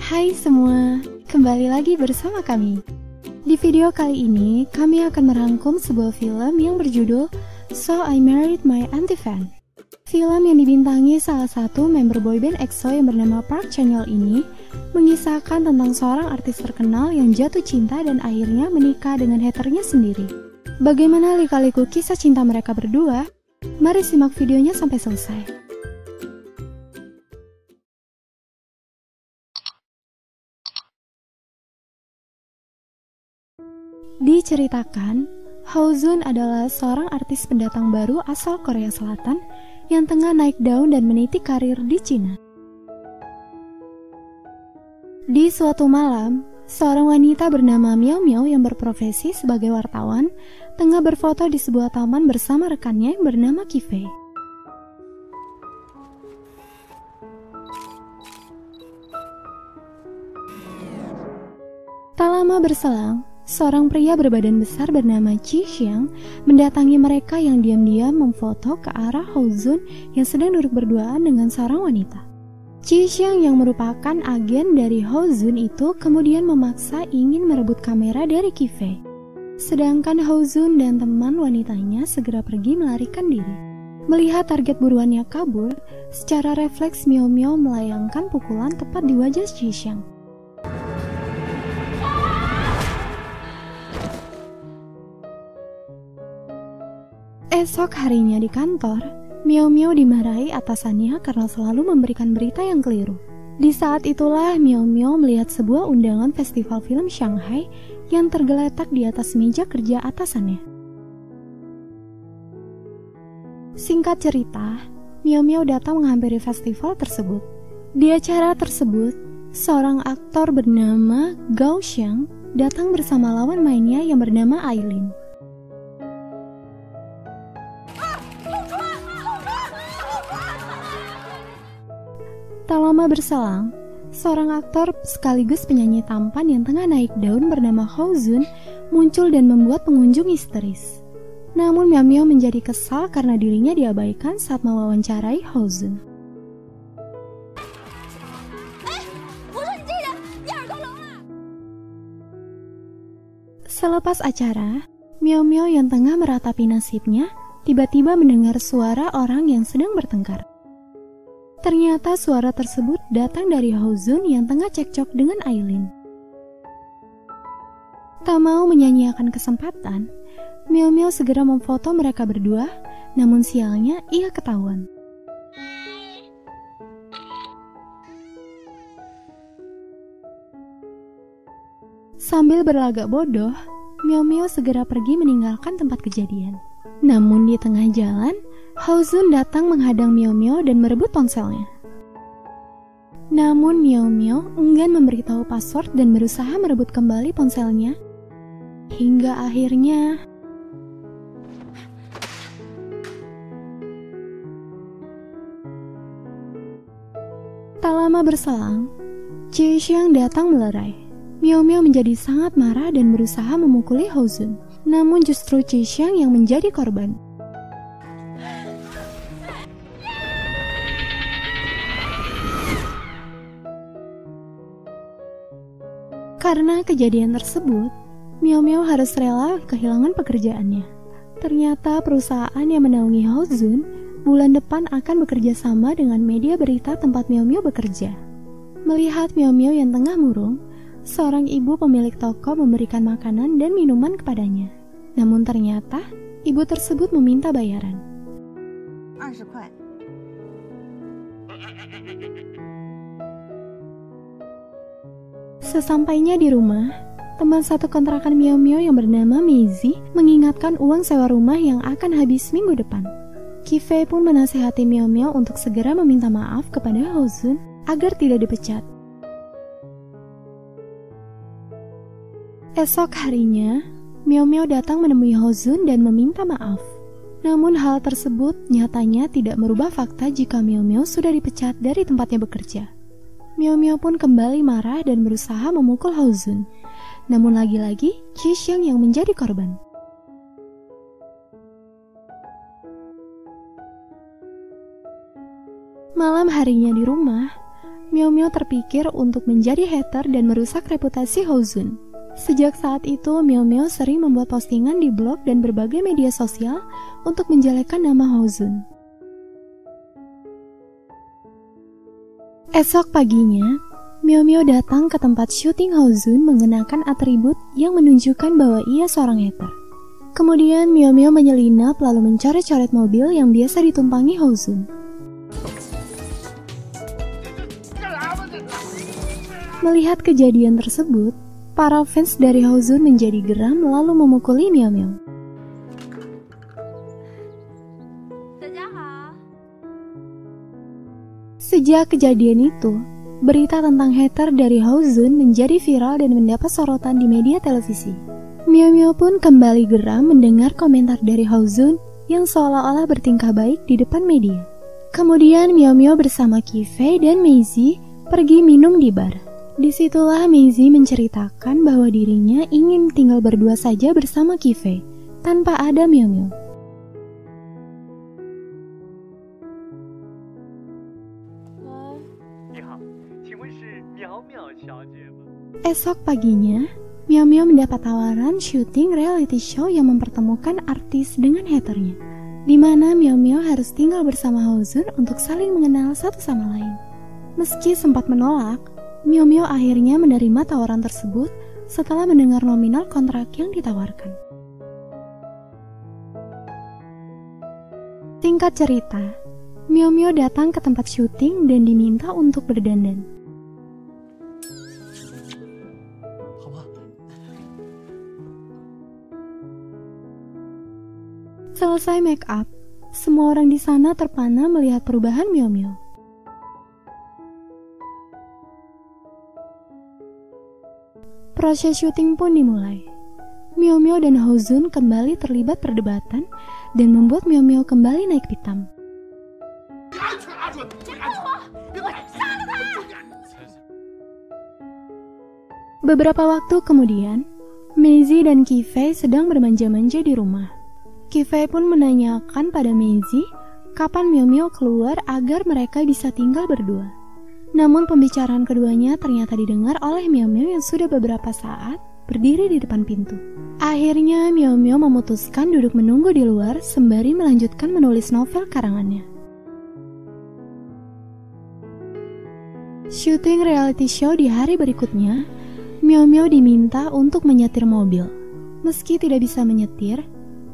Hai semua, kembali lagi bersama kami. Di video kali ini, kami akan merangkum sebuah film yang berjudul So I Married My Anti-Fan. Film yang dibintangi salah satu member boyband EXO yang bernama Park Chan-yeol ini mengisahkan tentang seorang artis terkenal yang jatuh cinta dan akhirnya menikah dengan haternya sendiri. Bagaimana lika-liku kisah cinta mereka berdua? Mari simak videonya sampai selesai. Diceritakan, Hoseon adalah seorang artis pendatang baru asal Korea Selatan yang tengah naik daun dan meniti karir di Cina. Di suatu malam, seorang wanita bernama Miao Miao yang berprofesi sebagai wartawan tengah berfoto di sebuah taman bersama rekannya yang bernama Kifei. Tak lama berselang, seorang pria berbadan besar bernama Chi Xiang mendatangi mereka yang diam-diam memfoto ke arah Hoseon yang sedang duduk berduaan dengan seorang wanita. Chi Xiang yang merupakan agen dari Hoseon itu kemudian memaksa ingin merebut kamera dari Kifei. Sedangkan Hoseon dan teman wanitanya segera pergi melarikan diri. Melihat target buruannya kabur, secara refleks Miao Miao melayangkan pukulan tepat di wajah Chi Xiang. Esok harinya di kantor, Miao Miao dimarahi atasannya karena selalu memberikan berita yang keliru. Di saat itulah Miao Miao melihat sebuah undangan festival film Shanghai yang tergeletak di atas meja kerja atasannya. Singkat cerita, Miao Miao datang menghampiri festival tersebut. Di acara tersebut, seorang aktor bernama Gao Xiang datang bersama lawan mainnya yang bernama Aileen. Tak lama berselang, seorang aktor sekaligus penyanyi tampan yang tengah naik daun bernama Hoseon muncul dan membuat pengunjung histeris. Namun Miao Miao menjadi kesal karena dirinya diabaikan saat mewawancarai Hoseon. Selepas acara, Miao Miao yang tengah meratapi nasibnya tiba-tiba mendengar suara orang yang sedang bertengkar. Ternyata suara tersebut datang dari Hoseon yang tengah cekcok dengan Aileen. Tak mau menyanyiakan kesempatan, Miao Miao segera memfoto mereka berdua, namun sialnya ia ketahuan. Sambil berlagak bodoh, Miao Miao segera pergi meninggalkan tempat kejadian. Namun di tengah jalan, Hoseon datang menghadang Miao Miao dan merebut ponselnya. Namun Miao Miao enggan memberitahu password dan berusaha merebut kembali ponselnya. Hingga akhirnya tak lama berselang, Chi Xiang datang melerai. Miao Miao menjadi sangat marah dan berusaha memukuli Hoseon. Namun justru Chi Xiang yang menjadi korban. Karena kejadian tersebut, Miao Miao harus rela kehilangan pekerjaannya. Ternyata perusahaan yang menaungi Hoseon bulan depan akan bekerja sama dengan media berita tempat Miao Miao bekerja. Melihat Miao Miao yang tengah murung, seorang ibu pemilik toko memberikan makanan dan minuman kepadanya. Namun ternyata, ibu tersebut meminta bayaran. 20 块. Sesampainya di rumah, teman satu kontrakan Miao Miao yang bernama Meizi mengingatkan uang sewa rumah yang akan habis minggu depan. Kifei pun menasihati Miao Miao untuk segera meminta maaf kepada Hoseon agar tidak dipecat. Esok harinya, Miao Miao datang menemui Hoseon dan meminta maaf. Namun hal tersebut nyatanya tidak merubah fakta jika Miao Miao sudah dipecat dari tempatnya bekerja. Miao Miao pun kembali marah dan berusaha memukul Hoseon. Namun lagi-lagi, Chi Xiang yang menjadi korban. Malam harinya di rumah, Miao Miao terpikir untuk menjadi hater dan merusak reputasi Houzun. Sejak saat itu, Miao Miao sering membuat postingan di blog dan berbagai media sosial untuk menjelekkan nama Houzun. Esok paginya, Miao Miao datang ke tempat syuting Houzun mengenakan atribut yang menunjukkan bahwa ia seorang hater. Kemudian Miao Miao menyelinap lalu mencoret-coret mobil yang biasa ditumpangi Houzun. Melihat kejadian tersebut, para fans dari Houzun menjadi geram lalu memukuli Miao Miao. Sejak kejadian itu, berita tentang hater dari Houzun menjadi viral dan mendapat sorotan di media televisi. Miao Miao pun kembali geram mendengar komentar dari Houzun yang seolah-olah bertingkah baik di depan media. Kemudian Miao Miao bersama Qifei dan Meizi pergi minum di bar. Disitulah Meizi menceritakan bahwa dirinya ingin tinggal berdua saja bersama Qifei, tanpa ada Miao Miao. Esok paginya, Miao Miao mendapat tawaran syuting reality show yang mempertemukan artis dengan haternya, di mana Miao Miao harus tinggal bersama Houzun untuk saling mengenal satu sama lain. Meski sempat menolak, Miao Miao akhirnya menerima tawaran tersebut setelah mendengar nominal kontrak yang ditawarkan. Singkat cerita, Miao Miao datang ke tempat syuting dan diminta untuk berdandan. Selesai make up, semua orang di sana terpana melihat perubahan Miao Miao. Proses syuting pun dimulai. Miao Miao dan Houzun kembali terlibat perdebatan dan membuat Miao Miao kembali naik pitam. Beberapa waktu kemudian, Meizi dan Qifei sedang bermanja-manja di rumah. Qifei pun menanyakan pada Meizi kapan Miao Miao keluar agar mereka bisa tinggal berdua. Namun pembicaraan keduanya ternyata didengar oleh Miao Miao yang sudah beberapa saat berdiri di depan pintu. Akhirnya Miao Miao memutuskan duduk menunggu di luar sembari melanjutkan menulis novel karangannya. Syuting reality show di hari berikutnya, Miao Miao diminta untuk menyetir mobil. Meski tidak bisa menyetir,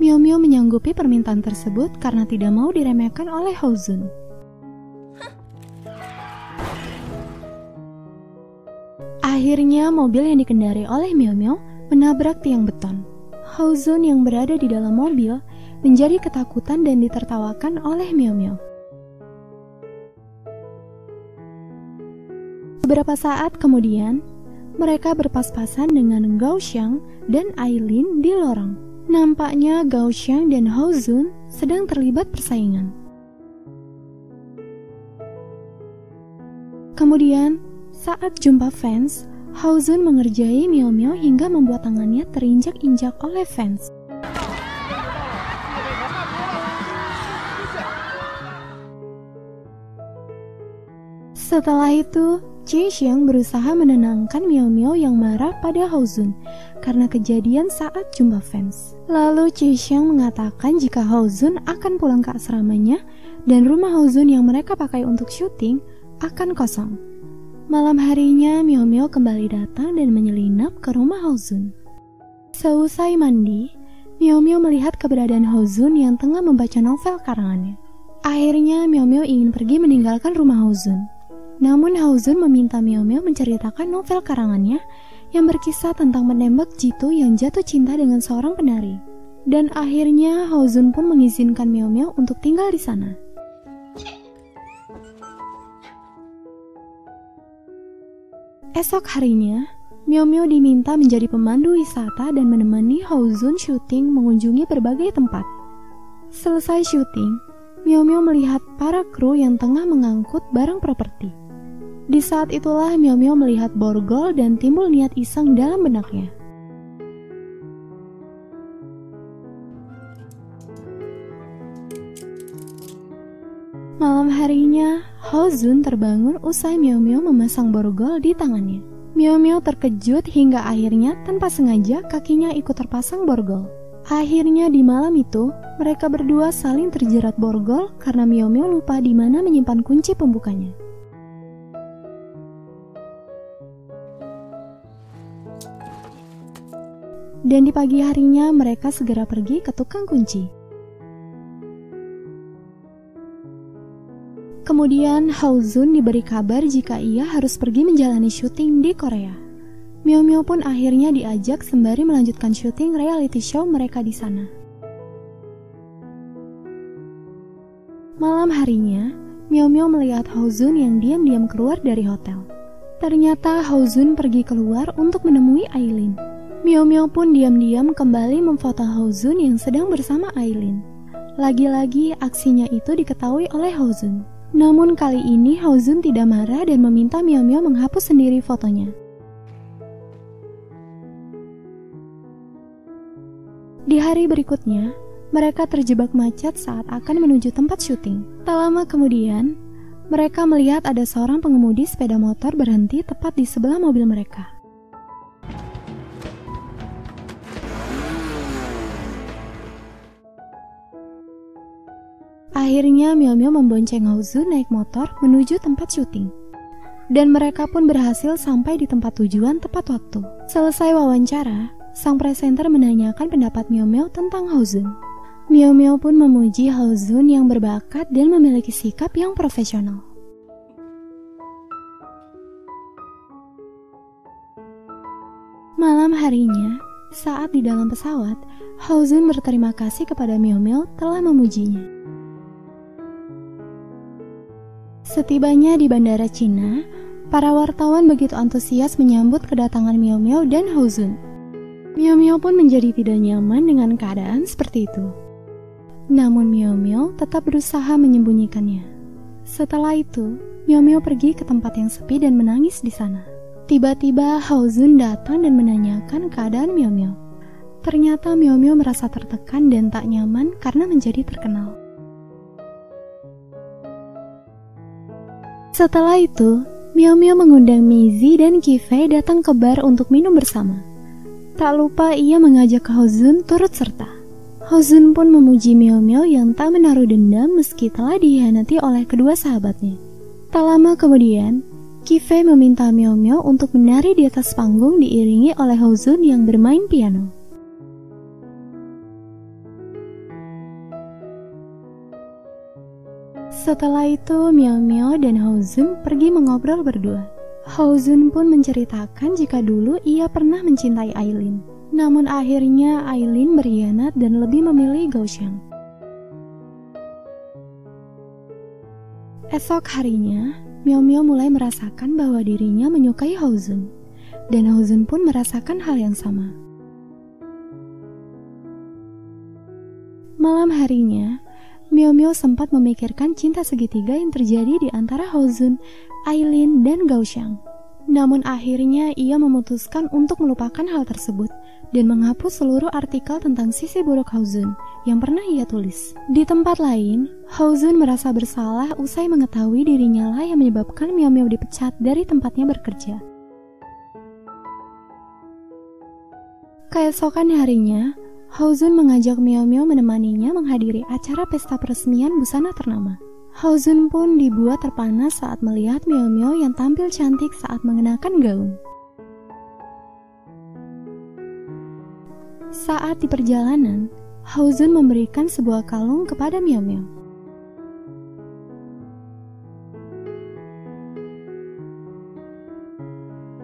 Miao Miao menyanggupi permintaan tersebut karena tidak mau diremehkan oleh Houzun. Akhirnya mobil yang dikendari oleh Miao Miao menabrak tiang beton. Houzun yang berada di dalam mobil menjadi ketakutan dan ditertawakan oleh Miao Miao. Beberapa saat kemudian, mereka berpas-pasan dengan Gao Xiang dan Aileen di lorong. Nampaknya Gao Xiang dan Houzun sedang terlibat persaingan. Kemudian, saat jumpa fans, Houzun mengerjai Miao Miao hingga membuat tangannya terinjak-injak oleh fans. Setelah itu, Qi Xiang berusaha menenangkan Miao Miao yang marah pada Houzun karena kejadian saat jumpa fans. Lalu Qi Xiang mengatakan jika Houzun akan pulang ke asramanya dan rumah Houzun yang mereka pakai untuk syuting akan kosong. Malam harinya Miao Miao kembali datang dan menyelinap ke rumah Houzun. Seusai mandi, Miao Miao melihat keberadaan Houzun yang tengah membaca novel karangannya. Akhirnya Miao Miao ingin pergi meninggalkan rumah Houzun. Namun Houzun meminta Miao Miao menceritakan novel karangannya yang berkisah tentang menembak jitu yang jatuh cinta dengan seorang penari. Dan akhirnya Houzun pun mengizinkan Miao Miao untuk tinggal di sana. Esok harinya, Miao Miao diminta menjadi pemandu wisata dan menemani Houzun syuting mengunjungi berbagai tempat. Selesai syuting, Miao Miao melihat para kru yang tengah mengangkut barang properti. Di saat itulah Miao Miao melihat borgol dan timbul niat iseng dalam benaknya. Malam Malam harinya, Hozun terbangun usai Miao Miao memasang borgol di tangannya. Miao Miao terkejut hingga akhirnya tanpa sengaja kakinya ikut terpasang borgol. Akhirnya di malam itu, mereka berdua saling terjerat borgol karena Miao Miao lupa di mana menyimpan kunci pembukanya. Dan di pagi harinya mereka segera pergi ke tukang kunci. Kemudian Hozun diberi kabar jika ia harus pergi menjalani syuting di Korea. Miao Miao pun akhirnya diajak sembari melanjutkan syuting reality show mereka di sana. Malam harinya, Miao Miao melihat Hozun yang diam-diam keluar dari hotel. Ternyata Hozun pergi keluar untuk menemui Aileen. Miao Miao pun diam-diam kembali memfoto Hozun yang sedang bersama Aileen. Lagi-lagi aksinya itu diketahui oleh Hozun. Namun kali ini Hozun tidak marah dan meminta Miao Miao menghapus sendiri fotonya. Di hari berikutnya, mereka terjebak macet saat akan menuju tempat syuting. Tak lama kemudian, mereka melihat ada seorang pengemudi sepeda motor berhenti tepat di sebelah mobil mereka. Akhirnya Miao Miao membonceng Hozun naik motor menuju tempat syuting. Dan mereka pun berhasil sampai di tempat tujuan tepat waktu. Selesai wawancara, sang presenter menanyakan pendapat Miao Miao tentang Hozun. Miao Miao pun memuji Hozun yang berbakat dan memiliki sikap yang profesional. Malam harinya, saat di dalam pesawat, Hozun berterima kasih kepada Miao Miao telah memujinya. Setibanya di bandara Cina, para wartawan begitu antusias menyambut kedatangan Miao Miao dan Hozun. Miao Miao pun menjadi tidak nyaman dengan keadaan seperti itu. Namun Miao Miao tetap berusaha menyembunyikannya. Setelah itu, Miao Miao pergi ke tempat yang sepi dan menangis di sana. Tiba-tiba Hozun datang dan menanyakan keadaan Miao Miao. Ternyata Miao Miao merasa tertekan dan tak nyaman karena menjadi terkenal. Setelah itu, Miao Miao mengundang Mizi dan Qifei datang ke bar untuk minum bersama. Tak lupa ia mengajak Hozun turut serta. Hozun pun memuji Miao Miao yang tak menaruh dendam meski telah dikhianati oleh kedua sahabatnya. Tak lama kemudian, Qifei meminta Miao Miao untuk menari di atas panggung diiringi oleh Hozun yang bermain piano. Setelah itu, Miao Miao dan Hozun pergi mengobrol berdua. Hozun pun menceritakan jika dulu ia pernah mencintai Aileen. Namun akhirnya Aileen berkhianat dan lebih memilih Gao Xiang. Esok harinya, Miao Miao mulai merasakan bahwa dirinya menyukai Hozun. Dan Hozun pun merasakan hal yang sama. Malam harinya, Miao Miao sempat memikirkan cinta segitiga yang terjadi di antara Hozun, Aileen, dan Gao Xiang. Namun akhirnya ia memutuskan untuk melupakan hal tersebut dan menghapus seluruh artikel tentang sisi buruk Hozun yang pernah ia tulis. Di tempat lain, Hozun merasa bersalah usai mengetahui dirinya lah yang menyebabkan Miao Miao dipecat dari tempatnya bekerja. Keesokan harinya, Hozun mengajak Miao Miao menemaninya menghadiri acara pesta peresmian busana ternama. Hozun pun dibuat terpana saat melihat Miao Miao yang tampil cantik saat mengenakan gaun. Saat di perjalanan, Hozun memberikan sebuah kalung kepada Miao Miao.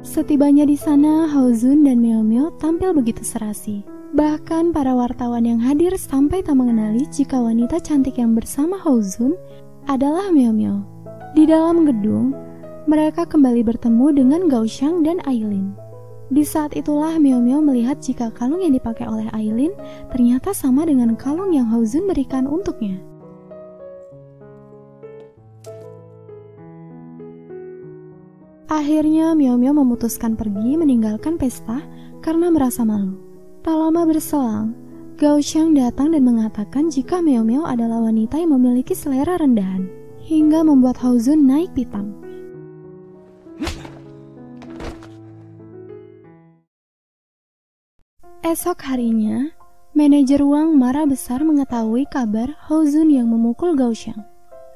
Setibanya di sana, Hozun dan Miao Miao tampil begitu serasi. Bahkan para wartawan yang hadir sampai tak mengenali jika wanita cantik yang bersama Hozun adalah Miao Miao. Di dalam gedung, mereka kembali bertemu dengan Gao Xiang dan Aileen. Di saat itulah Miao Miao melihat jika kalung yang dipakai oleh Aileen ternyata sama dengan kalung yang Hozun berikan untuknya. Akhirnya Miao Miao memutuskan pergi meninggalkan pesta karena merasa malu. Tak lama berselang, Gao Xiang datang dan mengatakan jika Miao Miao adalah wanita yang memiliki selera rendahan. hingga membuat Haozun naik pitam. Esok harinya, manajer Wang marah besar mengetahui kabar Haozun yang memukul Gao Xiang.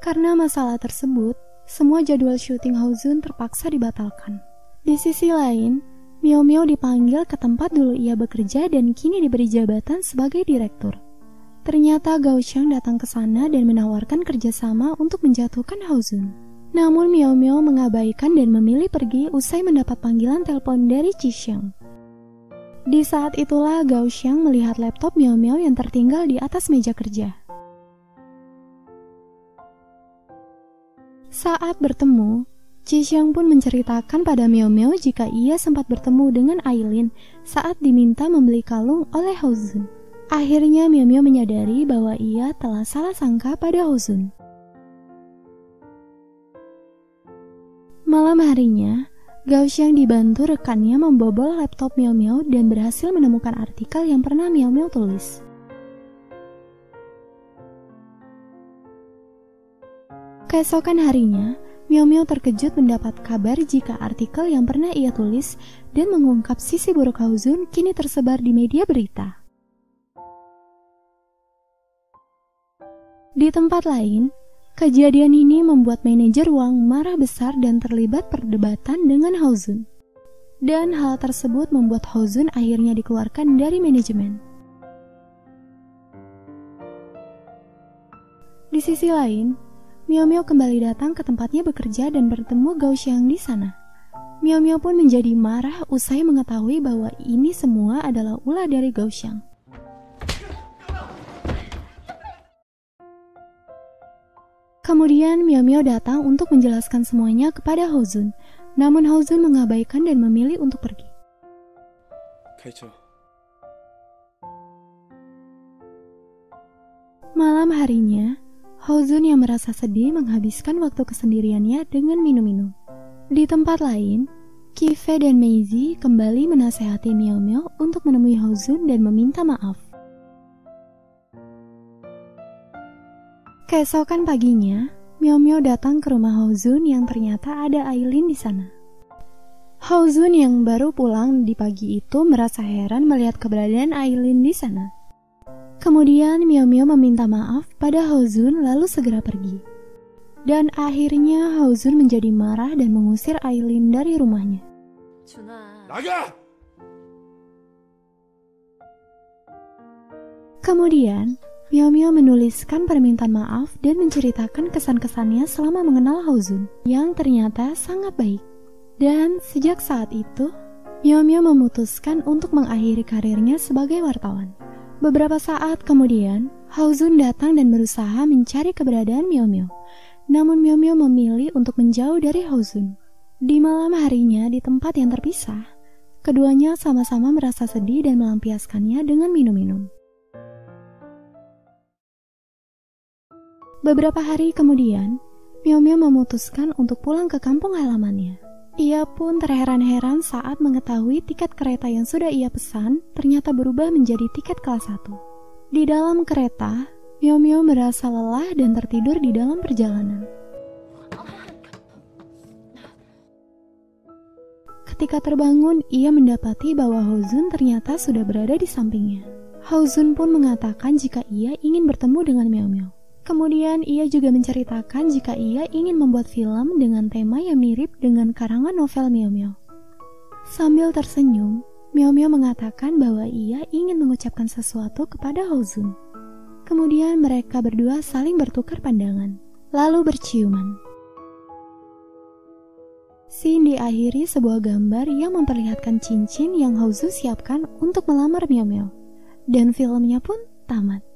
Karena masalah tersebut, semua jadwal syuting Haozun terpaksa dibatalkan. Di sisi lain, Miao Miao dipanggil ke tempat dulu ia bekerja dan kini diberi jabatan sebagai direktur. Ternyata Gao Xiang datang ke sana dan menawarkan kerjasama untuk menjatuhkan Haozun. Namun Miao Miao mengabaikan dan memilih pergi usai mendapat panggilan telepon dari Qi Xiang. Di saat itulah Gao Xiang melihat laptop Miao Miao yang tertinggal di atas meja kerja. Saat bertemu, Qi Xiang pun menceritakan pada Miao Miao jika ia sempat bertemu dengan Aileen saat diminta membeli kalung oleh Haozun. Akhirnya Miao Miao menyadari bahwa ia telah salah sangka pada Haozun. Malam harinya, Gao Xiang dibantu rekannya membobol laptop Miao Miao dan berhasil menemukan artikel yang pernah Miao Miao tulis. Keesokan harinya, Miao Miao terkejut mendapat kabar jika artikel yang pernah ia tulis dan mengungkap sisi buruk Haozun kini tersebar di media berita. Di tempat lain, kejadian ini membuat manajer Wang marah besar dan terlibat perdebatan dengan Haozun. Dan hal tersebut membuat Haozun akhirnya dikeluarkan dari manajemen. Di sisi lain, Miao Miao kembali datang ke tempatnya bekerja dan bertemu Gao Xiang di sana. Miao Miao pun menjadi marah usai mengetahui bahwa ini semua adalah ulah dari Gao Xiang. Kemudian Miao Miao datang untuk menjelaskan semuanya kepada Haozun, namun Haozun mengabaikan dan memilih untuk pergi. Malam harinya, Haozun yang merasa sedih menghabiskan waktu kesendiriannya dengan minum-minum. Di tempat lain, Qi Fei dan Meizi kembali menasehati Miao Miao untuk menemui Haozun dan meminta maaf. Keesokan paginya, Miao Miao datang ke rumah Haozun yang ternyata ada Aileen di sana. Haozun yang baru pulang di pagi itu merasa heran melihat keberadaan Aileen di sana. Kemudian Miao Miao meminta maaf pada Haozun lalu segera pergi. Dan akhirnya Haozun menjadi marah dan mengusir Aileen dari rumahnya. Kemudian, Miao Miao menuliskan permintaan maaf dan menceritakan kesan-kesannya selama mengenal Haozun, yang ternyata sangat baik. Dan sejak saat itu, Miao Miao memutuskan untuk mengakhiri karirnya sebagai wartawan. Beberapa saat kemudian, Haozun datang dan berusaha mencari keberadaan Miao Miao. Namun Miao Miao memilih untuk menjauh dari Haozun. Di malam harinya di tempat yang terpisah, keduanya sama-sama merasa sedih dan melampiaskannya dengan minum-minum. Beberapa hari kemudian, Miao Miao memutuskan untuk pulang ke kampung halamannya. Ia pun terheran-heran saat mengetahui tiket kereta yang sudah ia pesan ternyata berubah menjadi tiket kelas 1. Di dalam kereta, Miao Miao merasa lelah dan tertidur di dalam perjalanan. Ketika terbangun, ia mendapati bahwa Haozun ternyata sudah berada di sampingnya. Haozun pun mengatakan jika ia ingin bertemu dengan Miao Miao. Kemudian ia juga menceritakan jika ia ingin membuat film dengan tema yang mirip dengan karangan novel Miao Miao. Sambil tersenyum, Miao Miao mengatakan bahwa ia ingin mengucapkan sesuatu kepada Haozun. Kemudian mereka berdua saling bertukar pandangan, lalu berciuman. Scene diakhiri sebuah gambar yang memperlihatkan cincin yang Haozun siapkan untuk melamar Miao Miao. Dan filmnya pun tamat.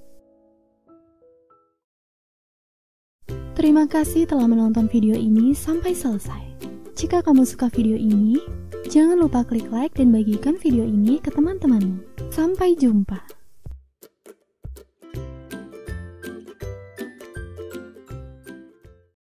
Terima kasih telah menonton video ini sampai selesai. Jika kamu suka video ini, jangan lupa klik like dan bagikan video ini ke teman-temanmu. Sampai jumpa.